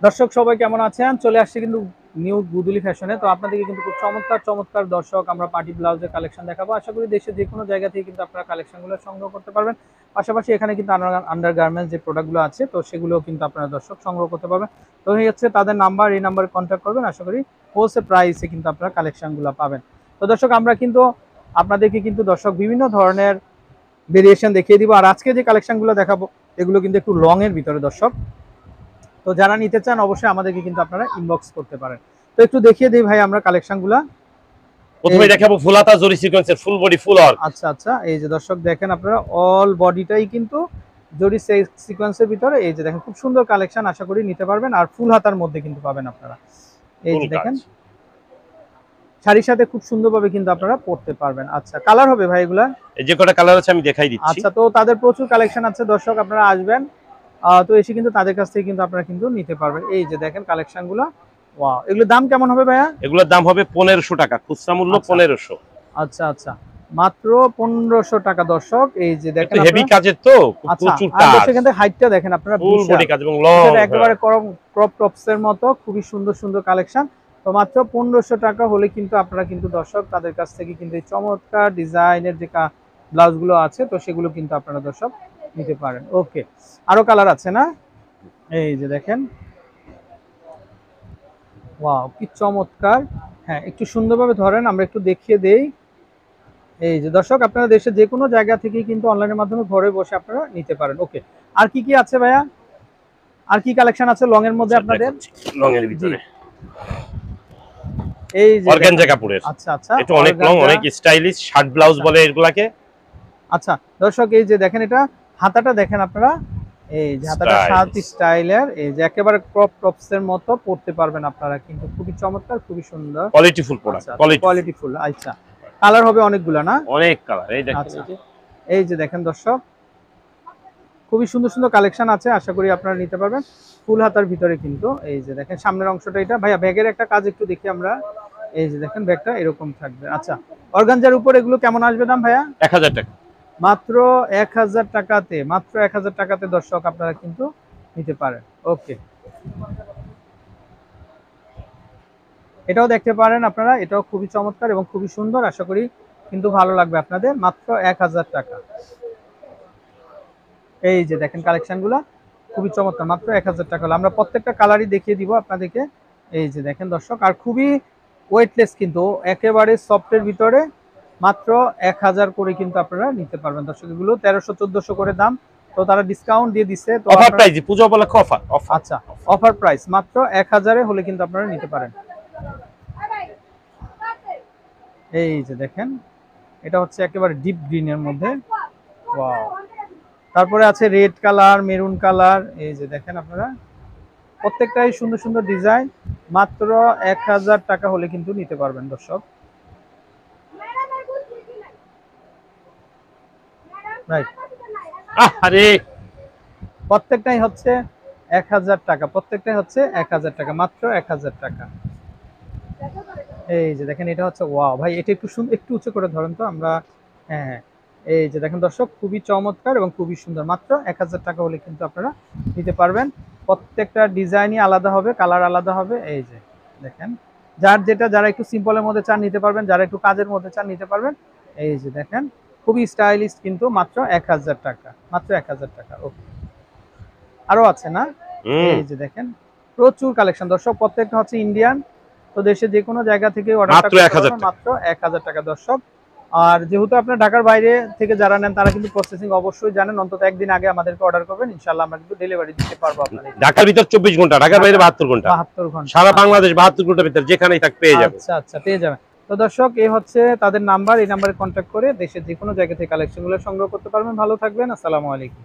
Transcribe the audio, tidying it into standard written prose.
দর্শক সবাই কেমন আছেন? চলে আসছে কিন্তু নিউ গুদুলি ফ্যাশনে। তো আপনাদেরকে কিন্তু খুব চমৎকার চমৎকার দর্শক আমরা পার্টি ব্লাউজের কালেকশন দেখাবো। আশা করি দেশের যে কোনো জায়গা থেকে কিন্তু আপনারা কালেকশনগুলো সংগ্রহ করতে পারবেন। পাশাপাশি এখানে কিন্তু আন্ডারগার্মেন্টস যে প্রোডাক্টগুলো আছে তো সেগুলোও কিন্তু আপনারা দর্শক সংগ্রহ করতে পারবেন। তো এই হচ্ছে তাদের নাম্বার, এই নাম্বারে কন্ট্যাক্ট করবেন। আশা করি হোলসেল প্রাইসে কিন্তু আপনারা কালেকশনগুলো পাবেন। তো দর্শক আমরা কিন্তু আপনাদেরকে কিন্তু দর্শক বিভিন্ন ধরনের ভেরিয়েশন দেখিয়ে দিব। আর আজকে যে কালেকশনগুলো দেখাবো এগুলো কিন্তু একটু লং এর ভিতরে দর্শক। তো যারা নিতে চান অবশ্যই আমাদেরকে কিন্তু আপনারা ইনবক্স করতে পারেন। তো একটু দেখিয়ে দিই ভাই আমরা কালেকশনগুলো। প্রথমে দেখাবো ফুল হাতা জরি সিকোয়েন্সের ফুল বডি ফুল ওয়ার্ক। আচ্ছা আচ্ছা, এই যে দর্শক দেখেন আপনারা অল বডিটাই কিন্তু জরি সিকোয়েন্সের ভিতরে। এই যে দেখেন খুব সুন্দর কালেকশন, আশা করি নিতে পারবেন। আর ফুল হাতার মধ্যে কিন্তু পাবেন আপনারা। এই যে দেখেন শাড়ির সাথে খুব সুন্দরভাবে কিন্তু আপনারা পরতে পারবেন। আচ্ছা, কালার হবে ভাই এগুলা? এই যে কটা কালার আছে আমি দেখাই দিচ্ছি। আচ্ছা, তো তাদের প্রচুর কালেকশন আছে দর্শক, আপনারা আসবেন তো এসে কিন্তু তাদের কাছ থেকে কিন্তু আপনারা কিন্তু নিতে পারবেন। এই যে দেখেন কালেকশনগুলো, ওয়াও, এগুলোর দাম কেমন হবে ভাইয়া? এগুলোর দাম হবে 1500 টাকা, খুচরা মূল্য 1500। আচ্ছা আচ্ছা, মাত্র 1500 টাকা দর্শক। এই যে দেখেন একটু হেভি কাজের তো, প্রচুর কাজ। দর্শক এখান থেকে হাইটটা দেখেন আপনারা, ফুল বডি কাজ এবং লং, এটা একেবারে ক্রপ টপস এর মতো খুবই সুন্দর সুন্দর কালেকশন। তো মাত্র 1500 টাকা হলে কিন্তু আপনারা কিন্তু দর্শক তাদের কাছ থেকে কিন্তু এই চমৎকার ডিজাইনের যে ব্লাউজগুলো আছে তো সেগুলো কিন্তু আপনারা দর্শক নিতে পারেন। ওকে, আরো কালার আছে না? এই যে দেখেন, ওয়াও কি চমৎকার। হ্যাঁ, একটু সুন্দরভাবে ধরেন, আমরা একটু দেখিয়ে দেই। এই যে দর্শক আপনারা দেশের যে কোনো জায়গা থেকে কিন্তু অনলাইনের মাধ্যমে ঘরে বসে আপনারা নিতে পারেন। ওকে, আর কি কি আছে ভাইয়া? আর কি কালেকশন আছে লং এর মধ্যে আপনাদের? লং এর ভিতরে এই যে অর্গানজা কাপড়ের। আচ্ছা আচ্ছা, এটা অনেক লং, অনেক স্টাইলিশ শার্ট ব্লাউজ বলে এগুলাকে। আচ্ছা দর্শক এই যে দেখেন, এটা হাতাটা দেখেন আপনারা, এই যে হাতাটা শার্ট স্টাইলের, এই যে একেবারে ক্রপ টপস এর মতো পরতে পারবেন আপনারা কিন্তু, খুবই চমৎকার, খুবই সুন্দর, কোয়ালিটিফুল প্রোডাক্ট, কোয়ালিটিফুল। আচ্ছা, কালার হবে অনেকগুলো না? অনেক কালার। এই দেখেন, এই যে দেখেন দর্শক খুবই সুন্দর সুন্দর কালেকশন আছে, আশা করি আপনারা নিতে পারবেন। ফুল হাতার ভিতরে কিন্তু এই যে দেখেন সামনের অংশটা, এটা ভাইয়া ব্যাগের একটা কাজ একটু দেখি আমরা। এই যে দেখেন ব্যাগটা এরকম থাকবে। আচ্ছা, অর্গানজার উপর এগুলো কেমন আসবে দাম ভাইয়া? 1000 টাকা, মাত্র 1000 টাকাতে, মাত্র 1000 টাকাতে দর্শক আপনারা কিন্তু নিতে পারেন। ওকে, এটাও দেখতে পারেন আপনারা, এটাও খুবই চমৎকার এবং খুবই সুন্দর, আশা করি কিন্তু ভালো লাগবে আপনাদের। মাত্র 1000 টাকা। এই যে দেখেন কালেকশনগুলো খুবই চমৎকার, মাত্র 1000 টাকা হলো। আমরা প্রত্যেকটা কালারই দেখিয়ে দিব আপনাদেরকে। এই যে দেখেন দর্শক, আর খুবই ওয়েটলেস কিন্তু, একেবারে সফটের ভিতরে, মাত্র 1000 করে কিন্তু আপনারা নিতে পারবেন দর্শক। এগুলো 1300-1400 করে দাম, তো তারা ডিসকাউন্ট দিয়ে দিচ্ছে, তো অফার প্রাইস, পূজা উপলক্ষে অফার। আচ্ছা, অফার প্রাইস মাত্র 1000 এ হলে কিন্তু আপনারা নিতে পারেন। এই যে দেখেন, এটা হচ্ছে একেবারে ডিপ গ্রিনের মধ্যে, ওয়াও। তারপরে আছে রেড কালার, মেরুন কালার। এই যে দেখেন আপনারা, প্রত্যেকটাই সুন্দর সুন্দর ডিজাইন, মাত্র 1000 টাকা হলে কিন্তু নিতে পারবেন দর্শক। রাইট, আরে প্রত্যেকটাই হচ্ছে 1000 টাকা, প্রত্যেকটাই হচ্ছে 1000 টাকা, মাত্র 1000 টাকা। এই যে দেখেন, এটা হচ্ছে, ওয়াও ভাই, এটা একটু একটু উঁচু করে ধরেন তো আমরা। হ্যাঁ হ্যাঁ, এই যে দেখেন দর্শক, খুবই চমৎকার এবং খুবই সুন্দর, মাত্র 1000 টাকা হলে কিন্তু আপনারা নিতে পারবেন। প্রত্যেকটা ডিজাইনই আলাদা হবে, কালার আলাদা হবে। এই যে দেখেন, যার যেটা, যারা একটু সিম্পলের মধ্যে চান নিতে পারবেন, যারা একটু কাজের মধ্যে চান নিতে পারবেন। এই যে দেখেন, খুবই স্টাইলিশ কিন্তু, মাত্র 1000 টাকা, মাত্র 1000 টাকা। ওকে, আরো আছে না? এই যে দেখেন প্রচুর কালেকশন দর্শক, প্রত্যেকটা হচ্ছে ইন্ডিয়ান, তো দেশের যে কোনো জায়গা থেকে অর্ডারটা করতে পারবেন মাত্র 1000 টাকা দর্শক। আর যেহেতু আপনার ঢাকার বাইরে থেকে যারা নেন তারা কিন্তু প্রসেসিং অবশ্যই জানেন, অন্তত একদিন আগে আমাদেরকে অর্ডার করবেন, ইনশাআল্লাহ আমরা কিন্তু ডেলিভারি দিতে পারবো আপনাদের। ঢাকার ভিতর 24 ঘন্টা, ঢাকার বাইরে 72 ঘন্টা, 72 ঘন্টা, সারা বাংলাদেশ 72 ঘন্টার ভিতর যেখানেই থাক পেয়ে যাবেন। আচ্ছা আচ্ছা, পেয়ে যাবেন। তো দর্শক এই হচ্ছে তাদের নাম্বার, এই নাম্বারে কন্ট্যাক্ট করে দেশের যে কোনো জায়গা থেকে কালেকশনগুলো সংগ্রহ করতে পারবেন। ভালো থাকবেন, আসসালামু আলাইকুম।